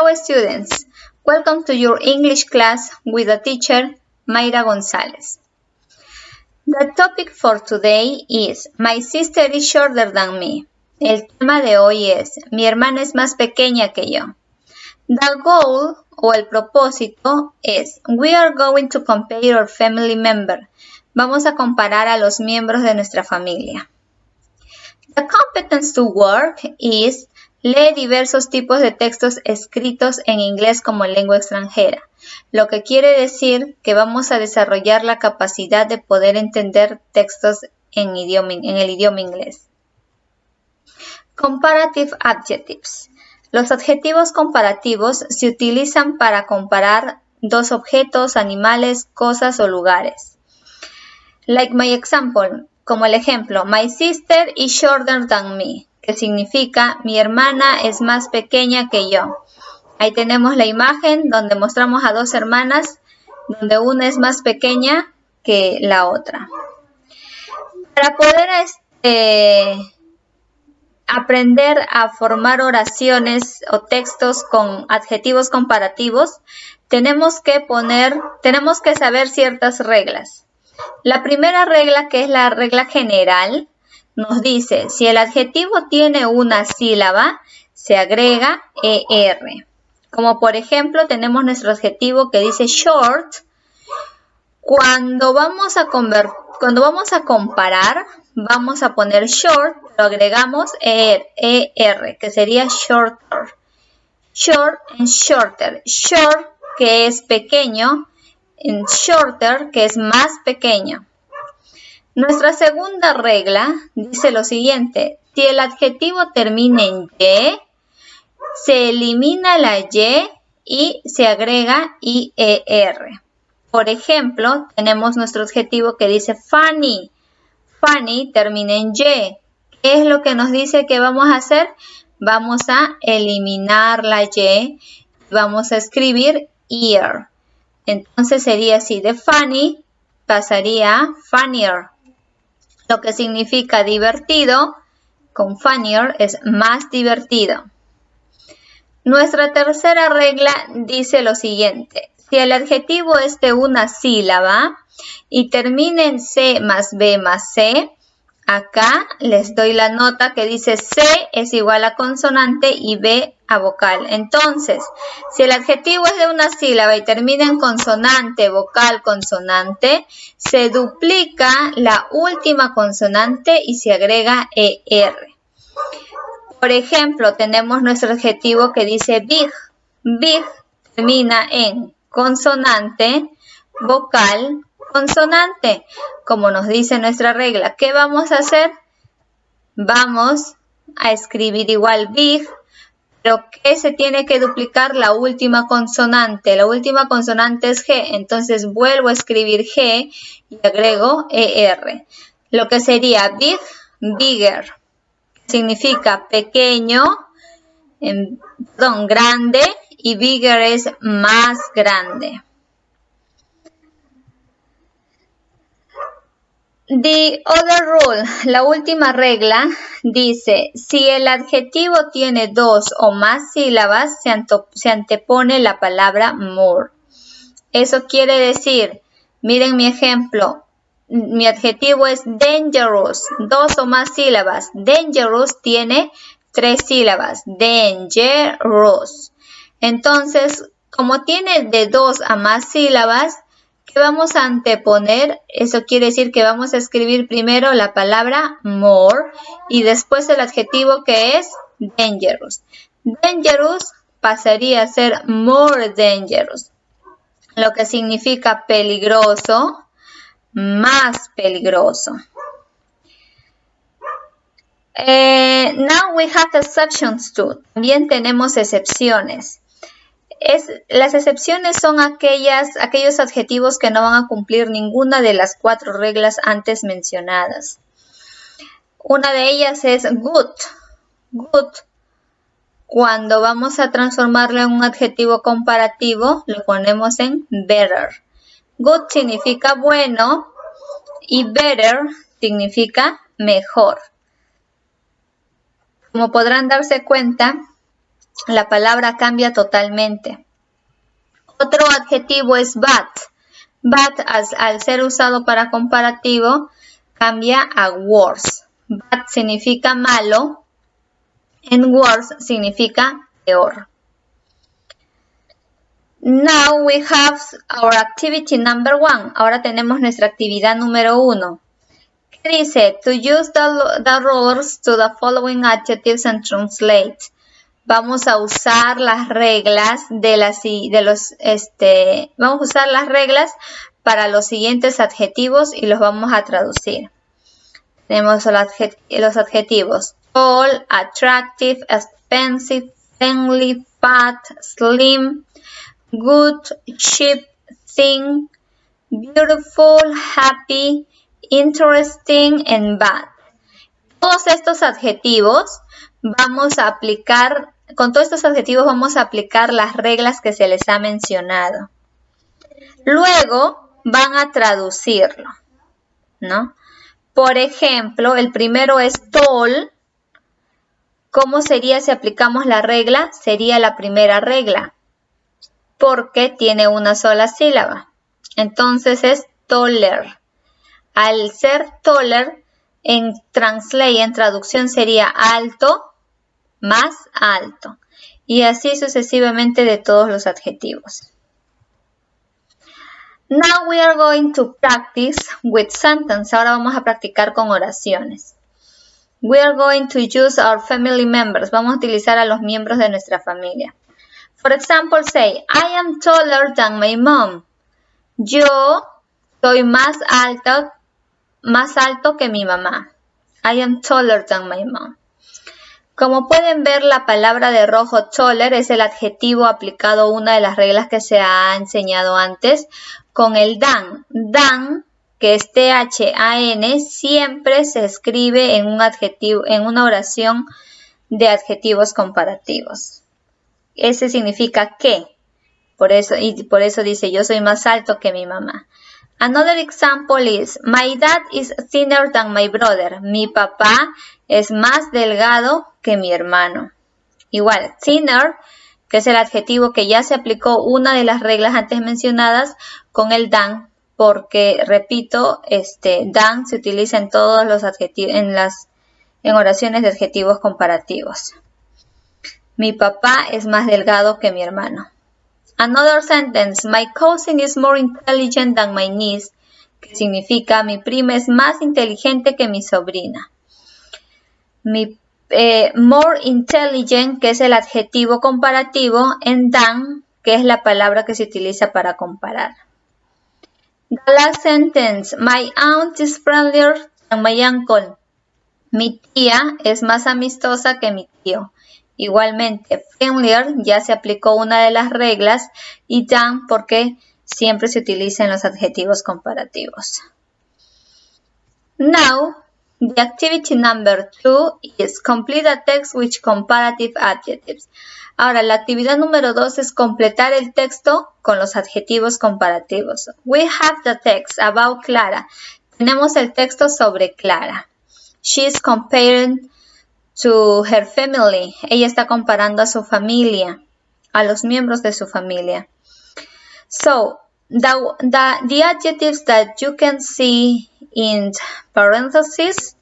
Hello students, welcome to your English class with the teacher Mayra Gonzalez. The topic for today is My sister is shorter than me. El tema de hoy es Mi hermana es más pequeña que yo. The goal o el propósito es We are going to compare our family member. Vamos a comparar a los miembros de nuestra familia. The competence to work is lee diversos tipos de textos escritos en inglés como lengua extranjera, lo que quiere decir que vamos a desarrollar la capacidad de poder entender textos en el idioma inglés. Comparative adjectives. Los adjetivos comparativos se utilizan para comparar dos objetos, animales, cosas o lugares. Like my example, como el ejemplo, my sister is shorter than me, que significa mi hermana es más pequeña que yo. Ahí tenemos la imagen donde mostramos a dos hermanas, donde una es más pequeña que la otra. Para poder aprender a formar oraciones o textos con adjetivos comparativos, tenemos que saber ciertas reglas. La primera regla, que es la regla general, nos dice, si el adjetivo tiene una sílaba, se agrega ER. Como por ejemplo, tenemos nuestro adjetivo que dice short. Cuando vamos a comparar, vamos a poner short, pero agregamos ER, que sería shorter. Short and shorter. Short, que es pequeño, and shorter, que es más pequeño. Nuestra segunda regla dice lo siguiente, si el adjetivo termina en Y, se elimina la Y y se agrega IER. Por ejemplo, tenemos nuestro adjetivo que dice funny. Funny termina en Y. ¿Qué es lo que nos dice que vamos a hacer? Vamos a eliminar la Y y vamos a escribir ear. Entonces sería así, de funny pasaría a funnier. Lo que significa divertido, con funnier es más divertido. Nuestra tercera regla dice lo siguiente. Si el adjetivo es de una sílaba y termina en C más B más C, acá les doy la nota que dice C es igual a consonante y B a vocal. Entonces, si el adjetivo es de una sílaba y termina en consonante, vocal, consonante, se duplica la última consonante y se agrega ER. Por ejemplo, tenemos nuestro adjetivo que dice big. Big termina en consonante, vocal, consonante. Como nos dice nuestra regla, ¿qué vamos a hacer? Vamos a escribir igual big, pero que se tiene que duplicar la última consonante. La última consonante es G, entonces vuelvo a escribir G y agrego ER. Lo que sería big, bigger. Significa pequeño, grande, y bigger es más grande. The other rule, la última regla, dice, si el adjetivo tiene dos o más sílabas, se antepone la palabra more. Eso quiere decir, miren mi ejemplo, mi adjetivo es dangerous, dos o más sílabas. Dangerous tiene 3 sílabas, dangerous. Entonces, como tiene de 2 a más sílabas, ¿qué vamos a anteponer? Eso quiere decir que vamos a escribir primero la palabra more y después el adjetivo que es dangerous. Dangerous pasaría a ser more dangerous, lo que significa peligroso, más peligroso. Now we have exceptions too. También tenemos excepciones. Las excepciones son aquellos adjetivos que no van a cumplir ninguna de las 4 reglas antes mencionadas. Una de ellas es good. Good. Cuando vamos a transformarlo en un adjetivo comparativo, lo ponemos en better. Good significa bueno y better significa mejor. Como podrán darse cuenta, La palabra cambia totalmente. Otro adjetivo es bad. Bad, al ser usado para comparativo, cambia a worse. Bad significa malo, and worse significa peor. Now we have our activity number 1. Ahora tenemos nuestra actividad número 1. ¿Qué dice? To use the rulers to the following adjectives and translate. Vamos a usar las reglas vamos a usar las reglas para los siguientes adjetivos y los vamos a traducir. Tenemos los adjetivos tall, attractive, expensive, friendly, fat, slim, good, cheap, thin, beautiful, happy, interesting, and bad. Todos estos adjetivos con todos estos adjetivos vamos a aplicar las reglas que se les ha mencionado. Luego van a traducirlo, ¿no? Por ejemplo, el primero es tall. ¿Cómo sería si aplicamos la regla? Sería la primera regla, porque tiene una sola sílaba. Entonces es taller. Al ser taller, en traducción sería alto más alto. Y así sucesivamente de todos los adjetivos. Now we are going to practice with sentences. Ahora vamos a practicar con oraciones. We are going to use our family members. Vamos a utilizar a los miembros de nuestra familia. For example, say, I am taller than my mom. Yo soy más alto que mi mamá. I am taller than my mom. Como pueden ver, la palabra de rojo taller es el adjetivo aplicado a una de las reglas que se ha enseñado antes con el than. Than, que es THAN, siempre se escribe en una oración de adjetivos comparativos. Ese significa que. Por eso dice, yo soy más alto que mi mamá. Another example is, my dad is thinner than my brother. Mi papá es más delgado que mi hermano. Igual, thinner, que es el adjetivo que ya se aplicó una de las reglas antes mencionadas con el than, porque, repito, than se utiliza en todos los adjetivos, en oraciones de adjetivos comparativos. Mi papá es más delgado que mi hermano. Another sentence, my cousin is more intelligent than my niece, que significa mi prima es más inteligente que mi sobrina. More intelligent, que es el adjetivo comparativo, en than, que es la palabra que se utiliza para comparar. The last sentence, my aunt is friendlier than my uncle. Mi tía es más amistosa que mi tío. Igualmente, friendlier ya se aplicó una de las reglas y than porque siempre se utiliza en los adjetivos comparativos. Now, the activity number 2 is complete a text with comparative adjectives. Ahora, la actividad número 2 es completar el texto con los adjetivos comparativos. We have the text about Clara. Tenemos el texto sobre Clara. She is comparing to her family. Ella está comparando a su familia, a los miembros de su familia. So, the adjectives that you can see in parentheses,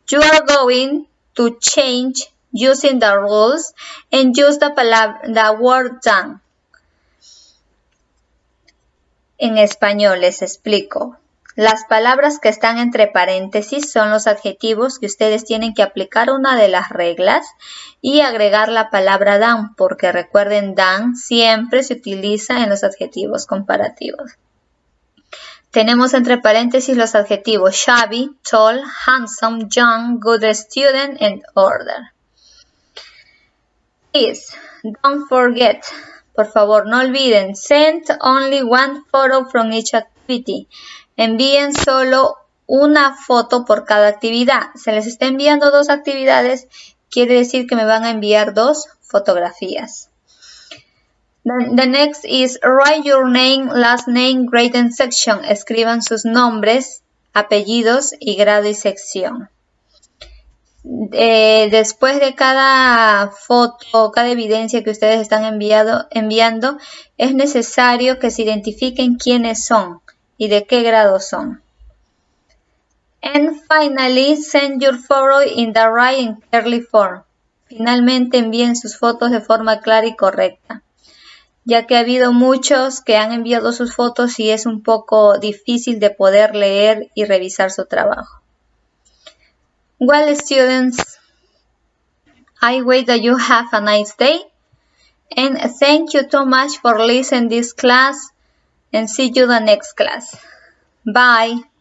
you are going to change using the rules and use the word than. En español les explico. Las palabras que están entre paréntesis son los adjetivos que ustedes tienen que aplicar una de las reglas y agregar la palabra than, porque recuerden, than siempre se utiliza en los adjetivos comparativos. Tenemos entre paréntesis los adjetivos shabby, tall, handsome, young, good student, and order. Please, don't forget, por favor, no olviden, send only one photo from each activity. Envíen solo una foto por cada actividad. Se les está enviando 2 actividades, quiere decir que me van a enviar 2 fotografías. The next is write your name, last name, grade and section. Escriban sus nombres, apellidos y grado y sección. después de cada foto, cada evidencia que ustedes están enviando, es necesario que se identifiquen quiénes son y de qué grado son. And finally, send your photo in the right and clearly form. Finalmente envíen sus fotos de forma clara y correcta, ya que ha habido muchos que han enviado sus fotos y es un poco difícil de poder leer y revisar su trabajo. Well, students, I wish that you have a nice day, and thank you so much for listening this class, and see you the next class. Bye.